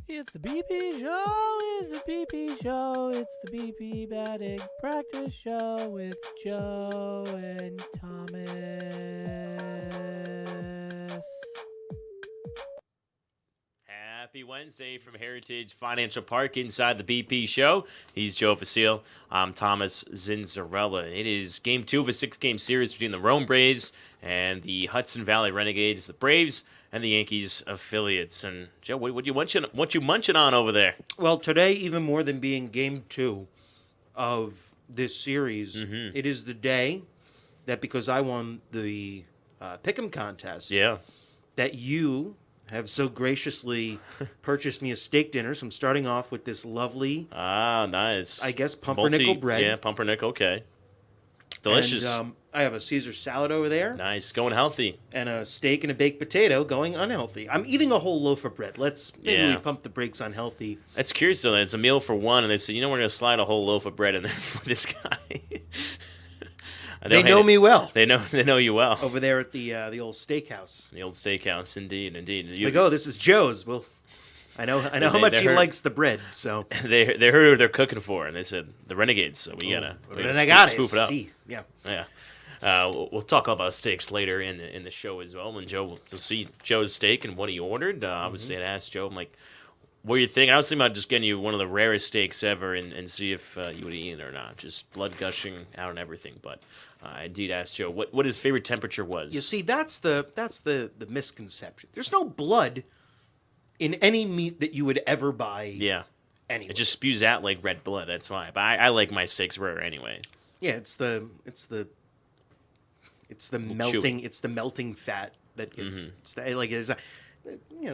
It's the BP show, it's the BP show, it's the BP batting practice show with Joe and Thomas. Happy Wednesday from Heritage Financial Park inside the BP show. He's Joe Facile. I'm Thomas Zinzarella. It is game 2 of a 6-game series between the Rome Braves and the Hudson Valley Renegades, the Braves and the Yankees affiliates. And Joe, what you munching on over there? Well, today, even more than being game 2 of this series, it is the day that, because I won the Pick'em contest, that you have so graciously purchased me a steak dinner. So I'm starting off with this lovely, nice. I guess, pumpernickel bread. Yeah, pumpernickel, okay. Delicious. And I have a Caesar salad over there. Nice, going healthy. And a steak and a baked potato going unhealthy. I'm eating a whole loaf of bread. Maybe we pump the brakes on healthy. That's curious, though. It's a meal for one, and they said, we're going to slide a whole loaf of bread in there for this guy. They know me well. They know you well. Over there at the old steakhouse. The old steakhouse, indeed. This is Joe's. Well, I know how much he likes the bread. So they heard what they're cooking for, and they said the Renegades. So we gotta spoof it up. Yeah. We'll talk about steaks later in the show as well. And Joe, we'll see Joe's steak and what he ordered. Obviously, I asked Joe, I'm like, what do you think? I was thinking about just getting you one of the rarest steaks ever and see if you would eat it or not. Just blood gushing out and everything. But I did ask Joe what his favorite temperature was. You see, that's the misconception. There's no blood in any meat that you would ever buy. Yeah. Anyway. It just spews out like red blood. That's why. But I like my steaks rare anyway. Yeah, it's the melting fat that gets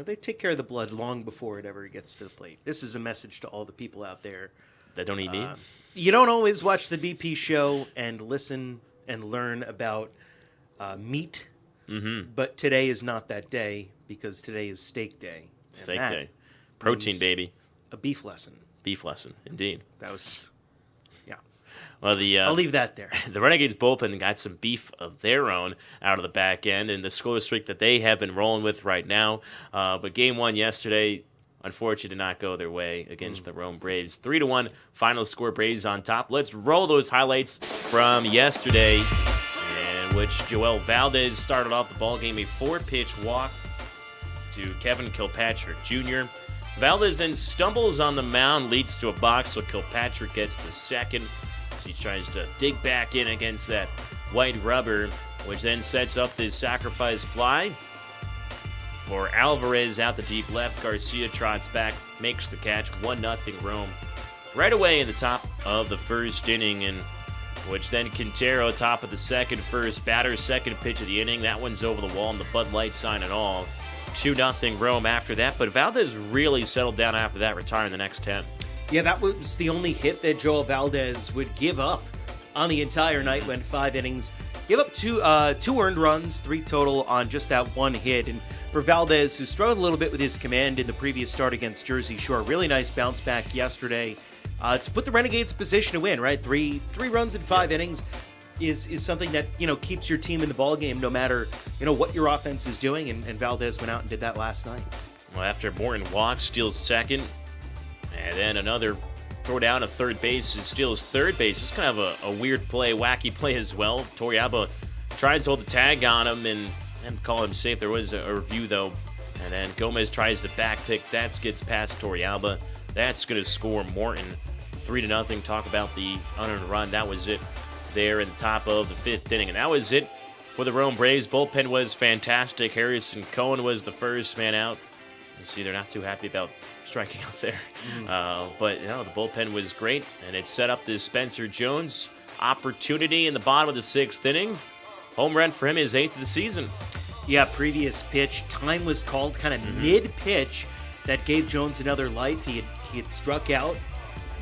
they take care of the blood long before it ever gets to the plate. This is a message to all the people out there that don't eat meat. You don't always watch the BP show and listen and learn about meat, but today is not that day because today is steak day. Steak day, protein baby, a beef lesson. Beef lesson, indeed. That was. Well, I'll leave that there. The Renegades bullpen got some beef of their own out of the back end and the scoreless streak that they have been rolling with right now. But game 1 yesterday, unfortunately, did not go their way against the Rome Braves. 3-1 final score, Braves on top. Let's roll those highlights from yesterday, in which Joel Valdez started off the ballgame, a 4-pitch walk to Kevin Kilpatrick Jr. Valdez then stumbles on the mound, leads to a box, so Kilpatrick gets to second. He tries to dig back in against that white rubber, which then sets up this sacrifice fly for Alvarez out the deep left. Garcia trots back, makes the catch, 1-0 Rome. Right away in the top of the first inning, in which then Quintero, top of the first batter, second pitch of the inning. That one's over the wall, and the Bud Light sign and all. 2-0 Rome after that, but Valdez really settled down after that, retiring the next 10. Yeah, that was the only hit that Joel Valdez would give up on the entire night. Went 5 innings, give up two earned runs, 3 total on just that one hit. And for Valdez, who struggled a little bit with his command in the previous start against Jersey Shore, really nice bounce back yesterday to put the Renegades in position to win. Right, three runs in 5 innings is something that keeps your team in the ball game no matter what your offense is doing. And Valdez went out and did that last night. Well, after Morton walks, steals second. And then another throw down to third base, steals third base. It's kind of a weird play, wacky play as well. Torrealba tries to hold the tag on him and call him safe. There was a review, though. And then Gomez tries to backpick. That gets past Torrealba. That's going to score Morton 3-0. Talk about the unearned run. That was it there in the top of the 5th inning. And that was it for the Rome Braves. Bullpen was fantastic. Harrison Cohen was the first man out. You see, they're not too happy about striking out there. But the bullpen was great, and it set up this Spencer Jones opportunity in the bottom of the 6th inning. Home run for him, his 8th of the season. Yeah, previous pitch. Time was called kind of mid-pitch. That gave Jones another life. He had struck out.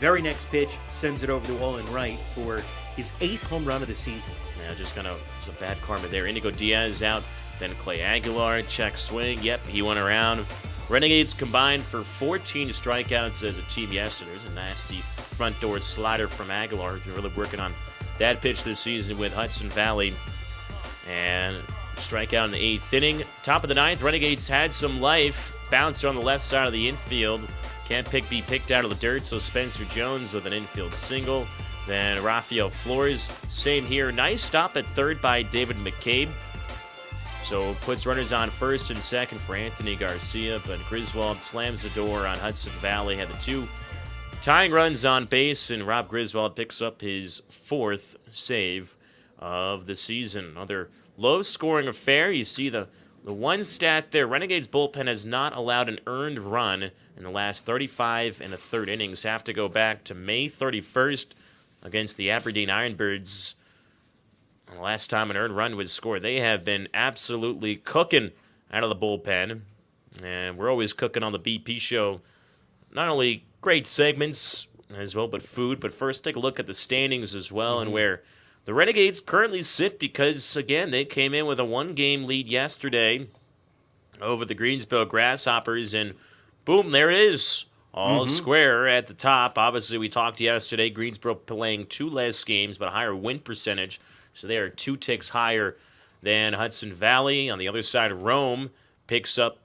Very next pitch, sends it over the wall and right for his 8th home run of the season. Yeah, just kind of was a bad karma there. Indigo Diaz out, then Clay Aguilar, check swing. Yep, he went around. Renegades combined for 14 strikeouts as a team yesterday. There's a nasty front door slider from Aguilar. Been really working on that pitch this season with Hudson Valley. And strikeout in the 8th inning. Top of the 9th, Renegades had some life. Bounced on the left side of the infield. can't be picked out of the dirt, so Spencer Jones with an infield single. Then Rafael Flores, same here. Nice stop at third by David McCabe. So puts runners on first and second for Anthony Garcia, but Griswold slams the door on Hudson Valley. Had the 2 tying runs on base, and Rob Griswold picks up his 4th save of the season. Another low-scoring affair. You see the one stat there. Renegades bullpen has not allowed an earned run in the last 35 and a third innings. Have to go back to May 31st against the Aberdeen Ironbirds. The last time an earned run was scored. They have been absolutely cooking out of the bullpen. And we're always cooking on the BP show. Not only great segments as well, but food. But first, take a look at the standings as well and where the Renegades currently sit because, again, they came in with a 1-game lead yesterday over the Greensboro Grasshoppers. And boom, there it is. All square at the top. Obviously, we talked yesterday. Greensboro playing 2 less games, but a higher win percentage. So they are 2 ticks higher than Hudson Valley. On the other side, Rome picks up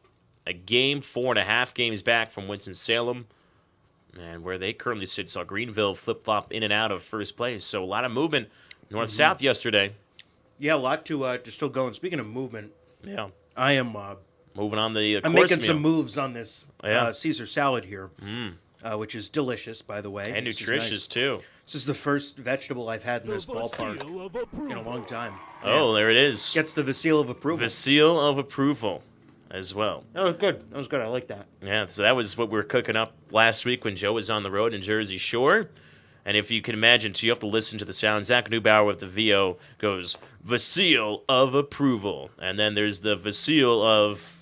a game, 4.5 games back from Winston-Salem. And where they currently sit, saw Greenville flip-flop in and out of first place. So a lot of movement north-south yesterday. Yeah, a lot to still go. And speaking of movement, Yeah. I am Moving on the I'm course making meal. some moves on this Yeah. Caesar salad here, which is delicious, by the way. And This is nutritious, nice. too. This is the first vegetable I've had in this ballpark in a long time. Oh, there it is. Gets the seal of approval. The seal of approval as well. Oh, good. That was good. I like that. Yeah, so that was what we were cooking up last week when Joe was on the road in Jersey Shore. And if you can imagine, so you have to listen to the sound. Zach Neubauer with the VO goes, the seal of approval. And then there's the seal of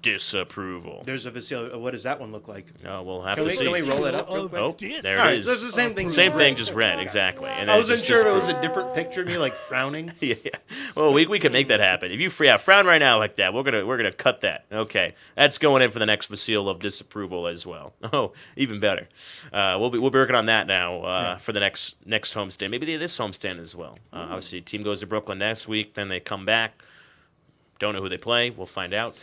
disapproval. There's a Vasile. What does that one look like? Oh, we'll have Can to we, see. can we roll it up real quick? Oh, there All it right, is. so it's the same thing. Same thing, just red, exactly. And I then wasn't just sure if it was disapproval. a different picture of me, like frowning. Yeah. Well, we can make that happen. If you frown right now like that, we're gonna cut that. Okay, that's going in for the next seal of disapproval as well. Oh, even better. We'll be working on that now for the next homestand. Maybe this homestand as well. Obviously, team goes to Brooklyn next week. Then they come back. Don't know who they play. We'll find out.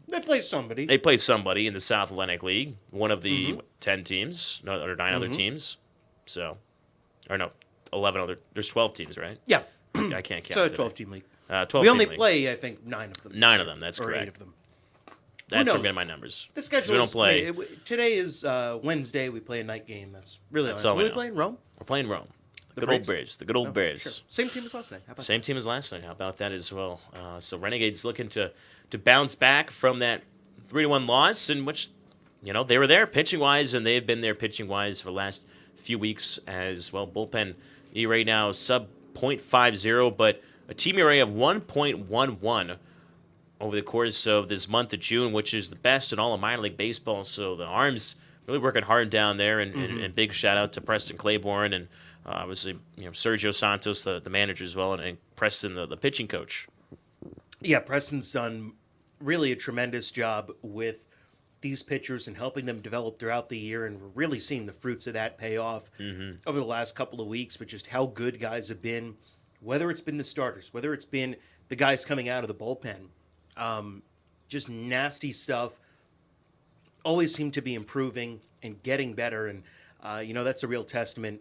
They play somebody. They play somebody in the South Atlantic League, one of the 10 teams, or 9 other teams. So, or no, 11 other. There's 12 teams, right? Yeah. I can't count. So a today. 12-team league. 12 We only team league. play, I think, 9 of them. 9 of them. That's or correct. 8 of them. That's knows? what my numbers. The schedule we don't is play. Today is Wednesday. We play a night game. That's really That's all. all Who we are we know. playing? Rome? We're playing Rome. The Good old Braves. The good old Oh, Braves. sure. Same team as last night. How about Same team as last night. How about that as well? So Renegades looking to bounce back from that 3-1 loss, in which they were there pitching wise, and they've been there pitching wise for the last few weeks as well. Bullpen ERA now sub .50, but a team ERA of 1.11 over the course of this month of June, which is the best in all of minor league baseball. So the Arms really working hard down there, and big shout out to Preston Claiborne and obviously Sergio Santos, the manager as well, and Preston, the pitching coach. Yeah, Preston's done really a tremendous job with these pitchers and helping them develop throughout the year, and we're really seeing the fruits of that pay off over the last couple of weeks, but just how good guys have been, whether it's been the starters, whether it's been the guys coming out of the bullpen. Just nasty stuff. Always seem to be improving and getting better, and that's a real testament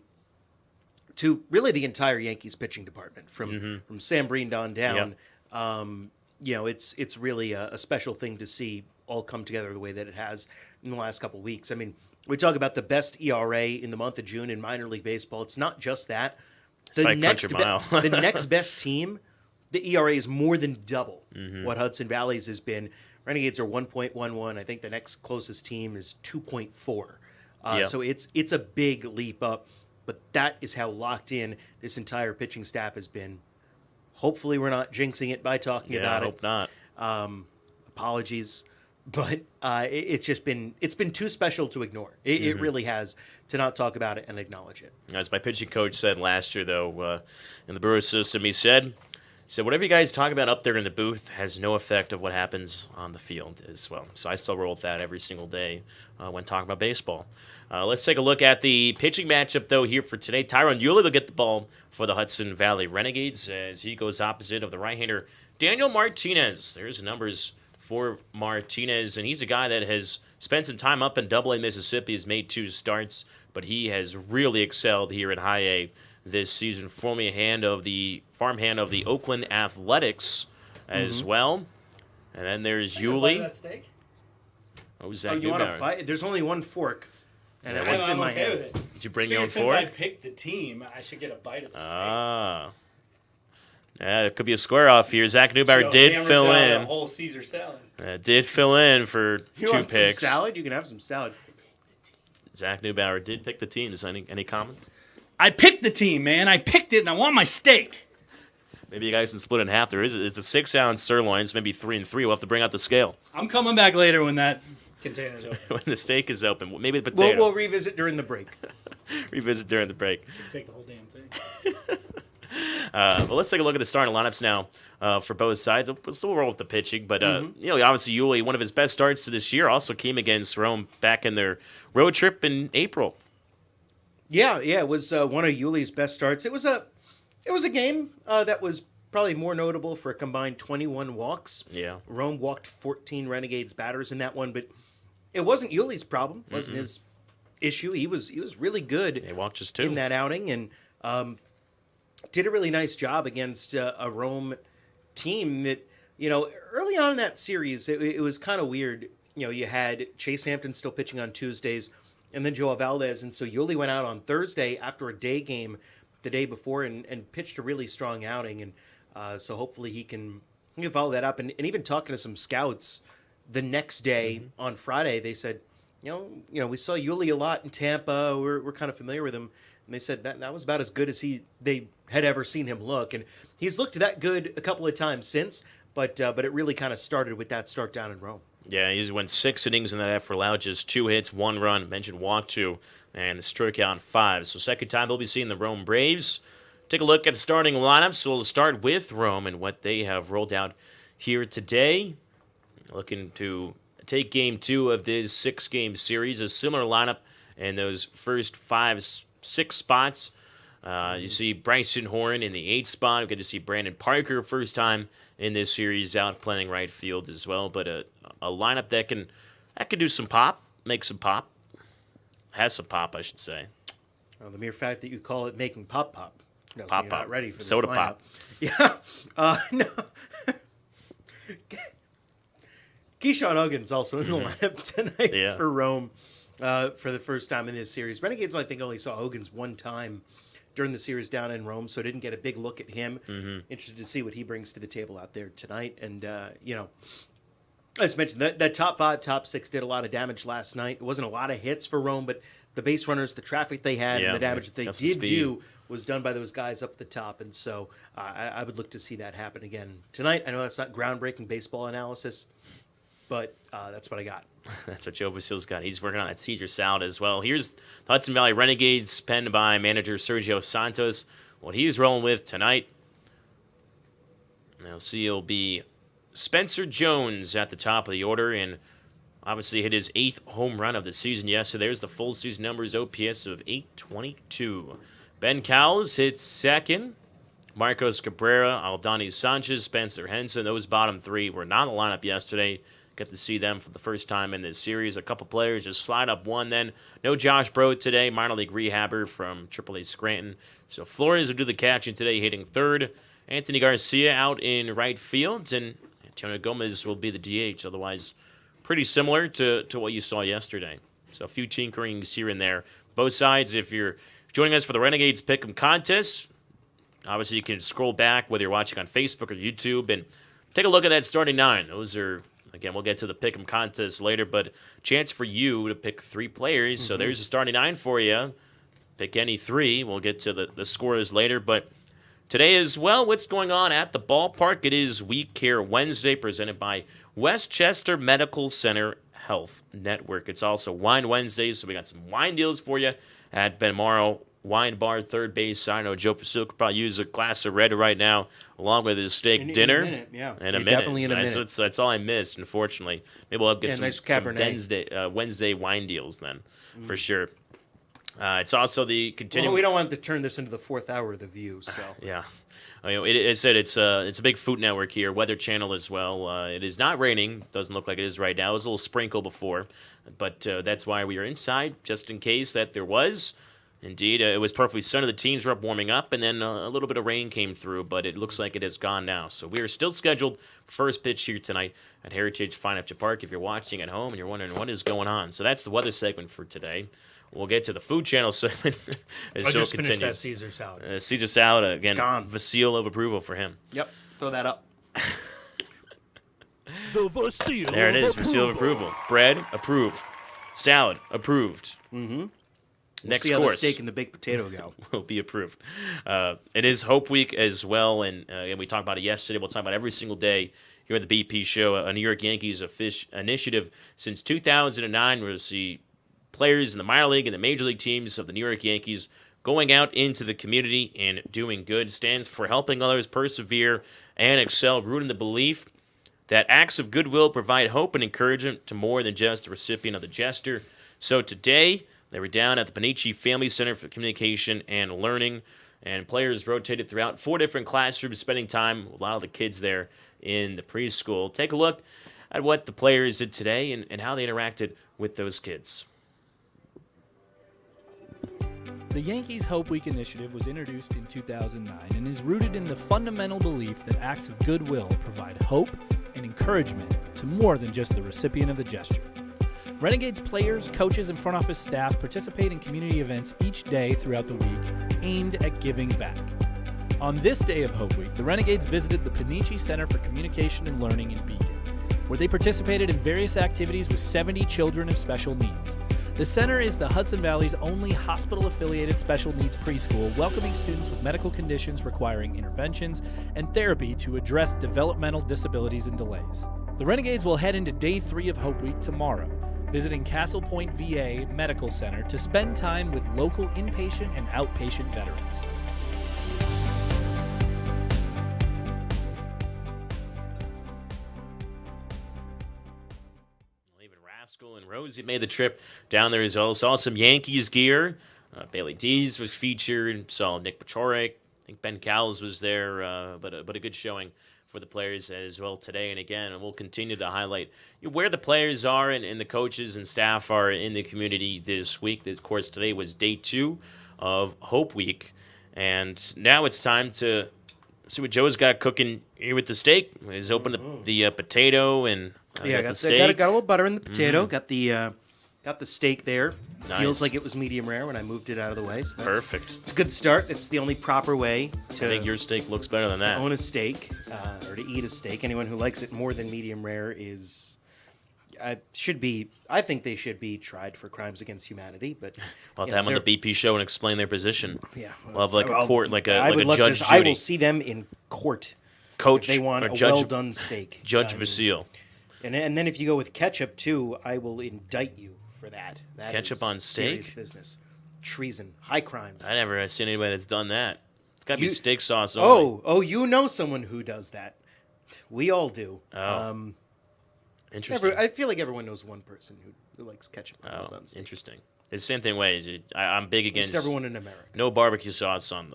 to really the entire Yankees pitching department from Sam Breen on down. Yep. It's really a special thing to see all come together the way that it has in the last couple of weeks. I mean, we talk about the best ERA in the month of June in minor league baseball. It's not just that. by a country mile. The next best team, the ERA is more than double what Hudson Valley's has been. Renegades are 1.11. I think the next closest team is 2.4. Yep. So it's a big leap up. But that is how locked in this entire pitching staff has been. Hopefully we're not jinxing it by talking about I hope not. Apologies. But it's been too special to ignore. It really has, to not talk about it and acknowledge it. As my pitching coach said last year, though, in the Brewers system, he said, whatever you guys talk about up there in the booth has no effect of what happens on the field as well. So I still roll with that every single day when talking about baseball. Let's take a look at the pitching matchup, though, here for today. Tyrone Euler will get the ball for the Hudson Valley Renegades as he goes opposite of the right-hander Daniel Martinez. There's numbers for Martinez, and he's a guy that has spent some time up in Double-A Mississippi, has made 2 starts, but he has really excelled here at High A this season. Formerly farmhand of the Oakland Athletics as well. And then there's Yuli. That steak? Oh, Zach you want to Neubauer. bite? There's only one fork. And Yeah, it's in I'm my okay hand. with it. Did you bring your own Since fork? I picked the team, I should get a bite of the steak. Ah. Yeah, it could be a square off here. Zach Neubauer Joe did hammers fill out a in. whole Caesar salad. Did fill in for You 2 want picks. some salad? You can have some salad. Zach Neubauer did pick the team. Is any comments? I picked the team, man. I picked it, and I want my steak. Maybe you guys can split in half. It's a 6-ounce sirloin. It's maybe 3 and 3. We'll have to bring out the scale I'm coming back later when that container's open. when the steak is open. Maybe the potato. We'll revisit during the break. Revisit during the break. Take the whole damn thing. But let's take a look at the starting lineups now for both sides. We'll still roll with the pitching, but obviously Yuli, one of his best starts to this year, also came against Rome back in their road trip in April. Yeah, it was one of Yuli's best starts. It was a game that was probably more notable for a combined 21 walks. Yeah. Rome walked 14 Renegades batters in that one, but it wasn't Yuli's problem. It wasn't his issue. He was really good They walked just 2. in that outing and did a really nice job against a Rome team that, early on in that series, it was kind of weird. You had Chase Hampton still pitching on Tuesdays, and then Joel Valdez. And so Yuli went out on Thursday after a day game the day before and pitched a really strong outing. And so hopefully he can follow that up. And even talking to some scouts the next day on Friday, they said, we saw Yuli a lot in Tampa. We're kind of familiar with him. And they said that was about as good as they had ever seen him look. And he's looked that good a couple of times since, but it really kind of started with that start down in Rome. Yeah, he went 6 innings in that effort, allowed just 2 hits, 1 run, mentioned walk 2, and struck out 5. So second time they'll be seeing the Rome Braves. Take a look at the starting lineup. So we'll start with Rome and what they have rolled out here today. Looking to take game 2 of this 6-game series, a similar lineup in those first 5-6 spots. You see Bryson Horn in the 8th spot. We get to see Brandon Parker first time in this series out playing right field as well. But a lineup that can do some pop, make some pop, has some pop, I should say. Well, the mere fact that you call it making pop knows Pop you're pop. not ready for this Soda lineup. pop. Yeah. No. Keyshawn Huggins also in the lineup tonight for Rome for the first time in this series. Renegades, I think, only saw Huggins one time during the series down in Rome, so didn't get a big look at him. Interested to see what he brings to the table out there tonight. And, as mentioned, that top 5, top 6 did a lot of damage last night. It wasn't a lot of hits for Rome, but the base runners, the traffic they had, and the damage that they did do was done by those guys up the top. And so I would look to see that happen again tonight. I know that's not groundbreaking baseball analysis, but that's what I got. That's what Joe Vasil's got. He's working on that Caesar salad as well. Here's the Hudson Valley Renegades, penned by manager Sergio Santos. What he's rolling with tonight. Now, see, it'll be Spencer Jones at the top of the order, and obviously hit his 8th home run of the season yesterday. There's the full season numbers, OPS of 822. Ben Cowles hits 2nd. Marcos Cabrera, Aldani Sanchez, Spencer Henson. Those bottom 3 were not in the lineup yesterday. Get to see them for the first time in this series. A couple players just slide up 1 then. No Josh Bro today, minor league rehabber from AAA Scranton. So Flores will do the catching today, hitting 3rd. Anthony Garcia out in right field, and Antonio Gomez will be the DH. Otherwise, pretty similar to what you saw yesterday. So a few tinkerings here and there. Both sides, if you're joining us for the Renegades Pick'em contest, obviously you can scroll back, whether you're watching on Facebook or YouTube, and take a look at that starting 9. Those are, again, we'll get to the Pick'em contest later, but chance for you to pick 3 players. So there's the starting 9 for you. Pick any 3. We'll get to the scores later, but today as well, what's going on at the ballpark? It is We Care Wednesday, presented by Westchester Medical Center Health Network. It's also Wine Wednesday, so we got some wine deals for you at Ben Morrow Wine Bar, third base. I know Joe Pasil could probably use a glass of red right now, along with his steak dinner. In a minute, yeah. In a minute. Definitely in a minute. That's all I missed, unfortunately. Maybe we'll get nice some Cabernet. Wednesday wine deals then, for sure. It's also the continuing. Well, we don't want to turn this into the 4th hour of The View, so. Yeah. It said it's a big Food Network here, Weather Channel as well. It is not raining. Doesn't look like it is right now. It was a little sprinkle before, but that's why we are inside, just in case that there was. Indeed, it was perfectly sunny. The teams were up warming up, and then a little bit of rain came through, but it looks like it has gone now. So we are still scheduled for first pitch here tonight at Heritage Fine-Upton Park. If you're watching at home and you're wondering what is going on, so that's the weather segment for today. We'll get to the Food Channel segment as I show just continues. finished that Caesar salad. Caesar salad, again, gone. Vasile of approval for him. Yep. Throw that up. There it is, Vasile of approval. Bread, approved. Salad, approved. We'll Next see how the course steak and the baked potato go. will be approved. It is Hope Week as well, and we talked about it yesterday. We'll talk about it every single day here at the BP Show. A New York Yankees initiative since 2009 was the players in the minor league and the major league teams of the New York Yankees going out into the community and doing good. Stands for helping others persevere and excel, rooted in the belief that acts of goodwill provide hope and encouragement to more than just the recipient of the gesture. So today, they were down at the Panici Family Center for Communication and Learning, and players rotated throughout 4 different classrooms, spending time with a lot of the kids there in the preschool. Take a look at what the players did today and how they interacted with those kids. The Yankees Hope Week initiative was introduced in 2009 and is rooted in the fundamental belief that acts of goodwill provide hope and encouragement to more than just the recipient of the gesture. Renegades players, coaches, and front office staff participate in community events each day throughout the week aimed at giving back. On this day of Hope Week, the Renegades visited the Panici Center for Communication and Learning in Beacon, where they participated in various activities with 70 children of special needs. The center is the Hudson Valley's only hospital-affiliated special needs preschool, welcoming students with medical conditions requiring interventions and therapy to address developmental disabilities and delays. The Renegades will head into Day 3 of Hope Week tomorrow, visiting Castle Point VA Medical Center to spend time with local inpatient and outpatient veterans. Even Rascal and Rosie made the trip down there as well. Saw some Yankees gear. Bailey Dees was featured. Saw Nick Pachorek. I think Ben Cowles was there, but a good showing for the players as well today. And again, we'll continue to highlight where the players are and the coaches and staff are in the community this week. Of course, today was Day 2 of Hope Week. And now it's time to see what Joe's got cooking here with the steak. He's opened the potato and Yeah, got the got steak. a little butter in the potato. Got the steak there. Nice. Feels like it was medium rare when I moved it out of the way. So that's- Perfect. It's a good start. It's the only proper way I to think your steak looks better than that. own a steak or to eat a steak. Anyone who likes it more than medium rare is should be. I think they should be tried for crimes against humanity. But We'll have you to have know, them on the BP show and explain their position. yeah, We'll have like a I'll- court, like a I would love Judge to, I Judy. will see them in court. Coach They want or a Judge, well done steak. Judge I mean, Vasile. And then if you go with ketchup too, I will indict you for that. That Ketchup is on serious steak? business, treason, high crimes. I never have seen anybody that's done that. It's got to be You- steak sauce only. Oh, you know someone who does that. We all do. Oh. Interesting. I feel like everyone knows one person who likes ketchup on well Oh, done steak. interesting. It's the same thing ways. I'm big At against least everyone in America. no barbecue sauce on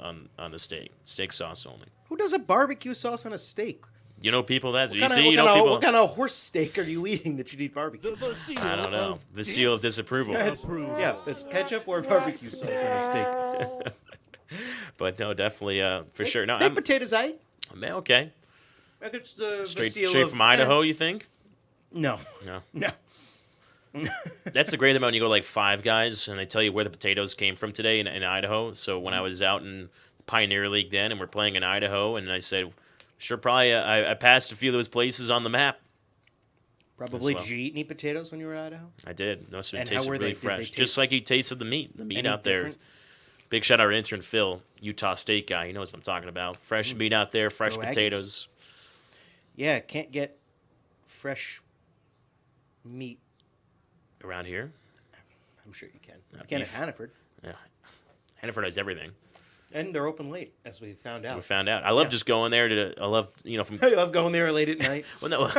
the steak. Steak sauce only. Who does a barbecue sauce on a steak? You know people that's you What see. You know people. what kind of horse steak are you eating that you need barbecue sauce? I don't know. Vasile of disapproval. Yeah, it's ketchup or barbecue sauce on a steak. But no, definitely for sure. No, Baked potatoes, man, okay. Like it's the Straight Vasile of- from Idaho, you think? No, No. no. That's the great amount. You go to like Five Guys, and they tell you where the potatoes came from today in Idaho. So when I was out in Pioneer League then, and we're playing in Idaho, and I said, sure, probably I passed a few of those places on the map. Probably. well. Did you eat any potatoes when you were in Idaho? I did. No, so it And how tasted were they? really Did they fresh, taste just like you tasted the meat. The meat any out there. different? Big shout out to intern Phil, Utah State guy. He knows what I'm talking about. Fresh meat out there, fresh Go Aggies. potatoes. Yeah, can't get fresh meat. Around here. I'm sure you can. You Not can at beef. Hannaford. Yeah. Hannaford has everything. And they're open late, as we found out. We found out. I love just going there I love, from I love going there late at night. well, no,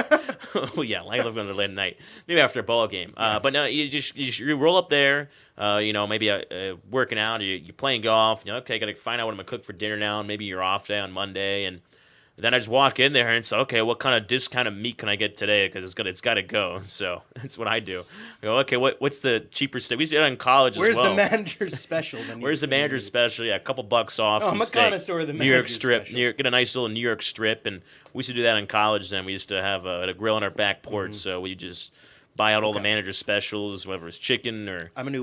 well, yeah, I love going there late at night, maybe after a ball game. But no, you roll up there, maybe working out, or you're playing golf. Okay, got to find out what I'm gonna cook for dinner now, and maybe you're off day on Monday, and then I just walk in there and say, okay, what kind of meat can I get today? Because it's got to go. So that's what I do. I go, okay, what's the cheaper steak? We used to do that in college Where's as well. the manager's special? Where's the manager's special? Yeah, a couple bucks off. Oh, some I'm a steak. connoisseur of the New York manager's strip. special. Get a nice little New York strip, and we used to do that in college. Then we used to have a grill on our back porch, so we just buy out all the manager's specials, whether it's chicken or. I'm gonna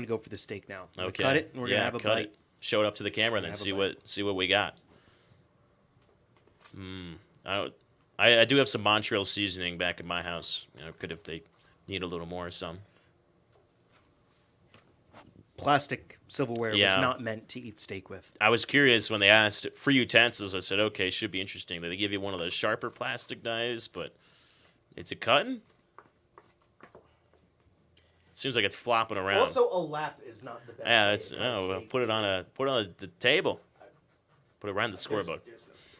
go for the steak now. I'm gonna Okay. cut it, and we're gonna have a cut bite. it. Show it up to the camera, and then have a see what we got. I do have some Montreal seasoning back at my house. Could if they need a little more or some. Plastic silverware was Yeah. not meant to eat steak with. I was curious when they asked for utensils. I said, okay, should be interesting. They give you one of those sharper plastic knives, but it's a cutting. Seems like it's flopping around. Also, a lap is not the best. Yeah, way it's to cut steak. put it on the table. Put it around the scoreboard. There's no space.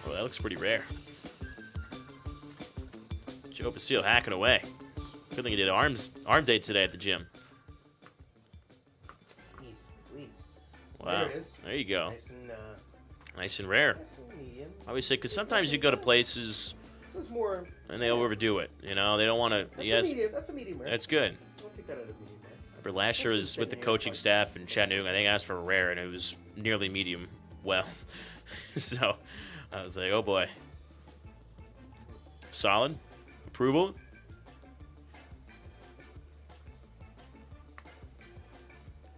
Well, that looks pretty rare. Joe Basile hacking away. Good thing he did arm day today at the gym. Please. Wow. There it is. There you go. Nice and Rare. medium. I always say, because sometimes you go to places This is more. and they overdo it. They don't want to. That's a medium rare. That's good. I'll take that out of medium rare. Remember last year was with the coaching staff in Chattanooga. I think I asked for a rare, and it was nearly medium well. So I was like, oh boy. Solid. Approval.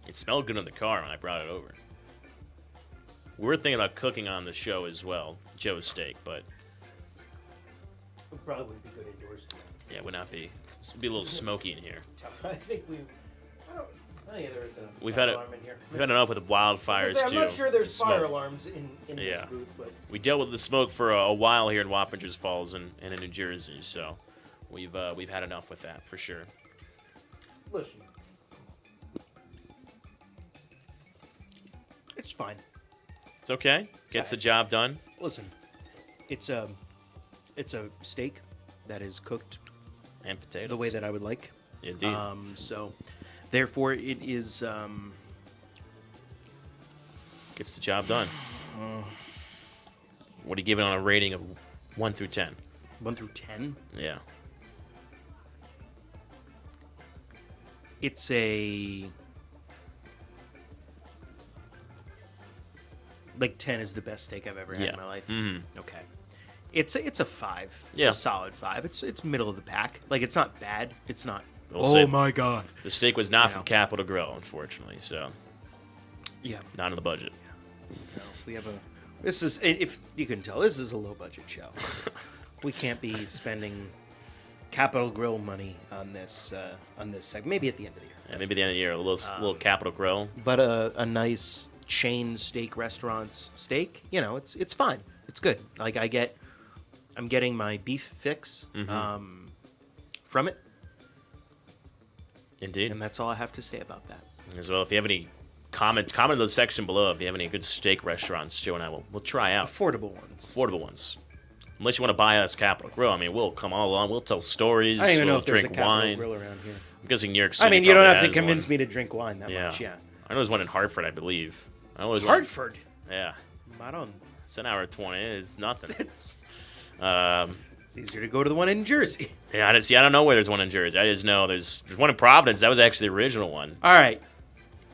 It smelled good in the car when I brought it over. We're thinking about cooking on the show as well, Joe's steak, but It probably wouldn't be good indoors. yeah, it would not be. It'd be a little smoky in here. I think we. I don't. Oh yeah, there is a We've fire had alarm in here. We've had enough with the wildfires I'm too. not sure there's Smoke. fire alarms in Yeah. this booth, but We dealt with the smoke for a while here in Wappingers Falls and in New Jersey, so we've had enough with that for sure. listen, it's fine. It's okay. Gets the job done. Listen, it's a steak that is cooked And potatoes. the way that I would like. Indeed. So, therefore, it is. Gets the job done. What do you give it on a rating of 1 through 10? 1 through 10. Yeah. It's a. Like 10 is the best steak I've ever had in my life. Mm-hmm. Okay. It's a 5. It's Yeah. a solid 5. It's middle of the pack. Like it's not bad. It's not. We'll say my god. the steak was not Yeah. from Capital Grill, unfortunately, so Yeah. not in the budget. No, we have a. This is, if you can tell, this is a low budget show. We can't be spending Capital Grill money on this segment. Maybe at the end of the year. And maybe at the end of the year, a little Capital Grill. But a nice chain steak restaurant's steak, it's fine. It's good. Like I'm getting my beef fix from it, Indeed. and that's all I have to say about that. As well, if you have any comment in the section below if you have any good steak restaurants, Joe and I will try out. Affordable ones. Affordable ones. Unless you want to buy us Capital Grill. I mean, we'll come all along. We'll tell stories. I don't even know we'll if there's a drink Capital wine. Grill around here. I'm guessing New York City. I mean, you don't probably have to has convince one. me to drink wine that much. Yeah. I know there's one in Hartford, I believe. Hartford. Yeah. I don't. It's an hour 20. It's nothing. It's Um, easier to go to the one in Jersey. yeah, I don't know where there's one in Jersey. I just know there's one in Providence. That was actually the original one. All right.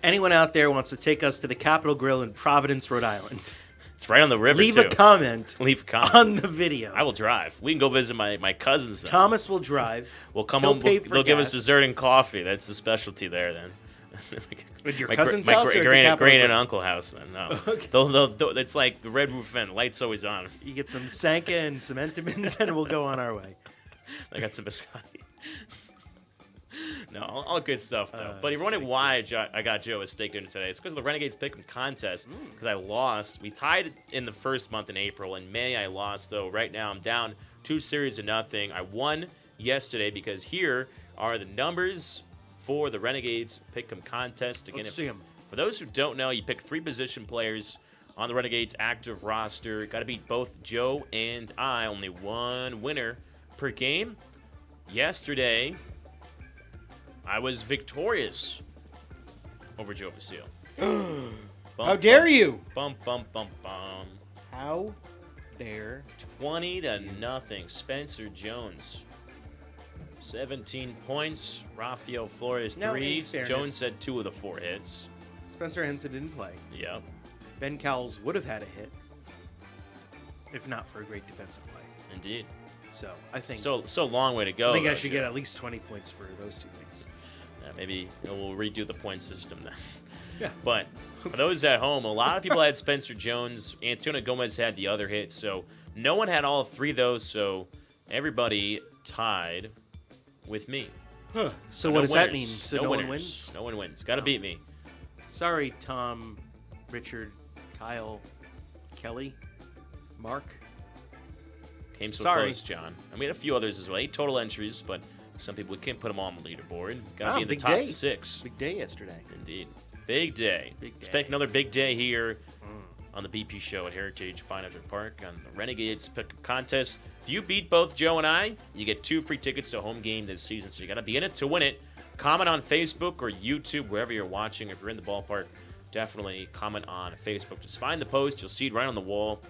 Anyone out there wants to take us to the Capitol Grill in Providence, Rhode Island? It's right on the river, Leave too. a comment Leave a comment. on the video. I will drive. We can go visit my cousins. Then. Thomas will drive. We'll come He'll home. pay for They'll give us gas. dessert and coffee. That's the specialty there, then. At your My cousin's my house or at the great Capitol great and Grill? uncle house. Then no, Okay. it's like the red roof vent. Lights always on. You get some Sanka and some Entenmann's, and we'll go on our way. I got some biscotti. No, all good stuff though. But if you're wondering why I got Joe a steak dinner today, it's because of the Renegades Pick'em contest. Because I lost. We tied in the first month in April. In May, I lost though. Right now, I'm down 2-0. I won yesterday because here are the numbers for the Renegades Pick'em contest. Again, Let's see 'em. for those who don't know, you pick 3 position players on the Renegades active roster. Got to beat both Joe and I. Only one winner per game. Yesterday, I was victorious over Joe Basile. How dare you? Bum, bum, bum, bum. How dare 20-0. Spencer Jones. 17 points. Rafael Flores, Now, in 3. fairness- Jones had 2 of the 4 hits. Spencer Henson didn't play. Yep. Ben Cowles would have had a hit if not for a great defensive play. Indeed. So I think Still long way to go. I think I though, should Joe. get at least 20 points for those 2 things. Maybe we'll redo the point system then. Yeah. But for those at home, a lot of people had Spencer Jones. Antonio Gomez had the other hit. So no one had all 3 of those. So everybody tied with me. Huh. So No what does that winners. mean? So no no one winners. wins? No one wins. Got to beat me. Sorry, Tom, Richard, Kyle, Kelly, Mark. Came so Sorry. close, John. And we had a few others as well. 8 total entries, but some people, we can't put them all on the leaderboard. Got to Wow, be in the big top day. 6. Big day yesterday. Indeed. Big day. Big day. Expect another big day here on the BP show at Heritage Fine Arts Park on the Renegades Pick Contest. If you beat both Joe and I, you get 2 free tickets to a home game this season. So you got to be in it to win it. Comment on Facebook or YouTube, wherever you're watching. If you're in the ballpark, definitely comment on Facebook. Just find the post. You'll see it right on the wall.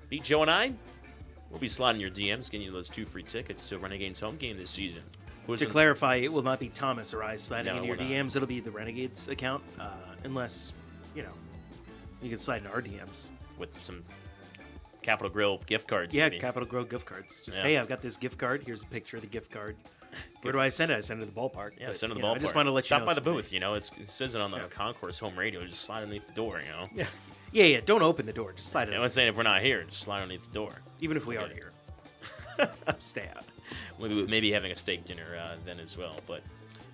Beat Joe and I, we'll be sliding your DMs, getting you those 2 free tickets to Renegades home game this season. Who's To in- clarify, it will not be Thomas or I sliding No, into your we're not. DMs. It'll be the Renegades account, unless, you can slide in our DMs. with some Capital Grill gift cards. Yeah, maybe. Capital Grow gift cards. Just, Yeah. hey, I've got this gift card. Here's a picture of the gift card. Where do I send it? I send it to the ballpark. Yeah, But, send to the you know, ballpark. I just want to let Stop you know. by the it's free. booth. It says it on the Concourse Home Radio. Just slide underneath the door. Yeah. Yeah. Don't open the door. Just slide it I'm in. not saying if we're not here, just slide underneath the door. Even if we are Okay. here. Stay out. Maybe having a steak dinner then as well. But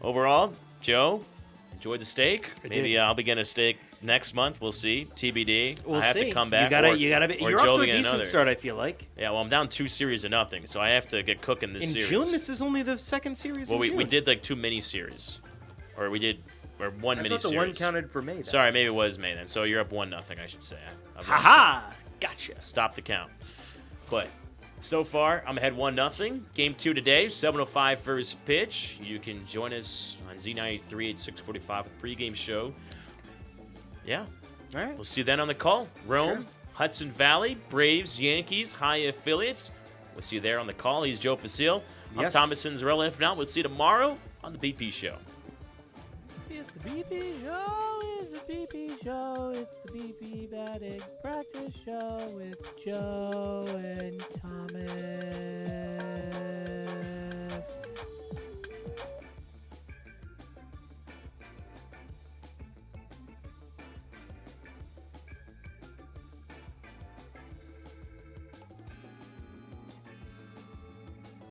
overall, Joe, enjoyed the steak. Maybe did. I'll be getting a steak next month. We'll see. TBD. We'll I have see. to come back. You gotta be. or You're Joe off to will a get decent another. start, I feel like. Yeah, well, I'm down 2 series to nothing, so I have to get cooking this In series. June, this is only the second series. Well, in we June. did like 2 mini series, or one I mini thought the series. one counted for May. Then. Sorry, maybe it was May then. So you're up 1-0, I should say. Ha! Gotcha. Stop the count. But so far, I'm ahead 1-0. Game 2 today, 7:05 first pitch. You can join us on Z93 at 6:45 with pregame show. Yeah, All right. we'll see you then on the call. Rome, Sure. Hudson Valley, Braves, Yankees, high affiliates. We'll see you there on the call. He's Joe Facile. I'm Yes. Thomas Cinzarella. If not, we'll see you tomorrow on the BP show. It's the BP show, it's the BP show, it's the BP batting practice show with Joe and Thomas.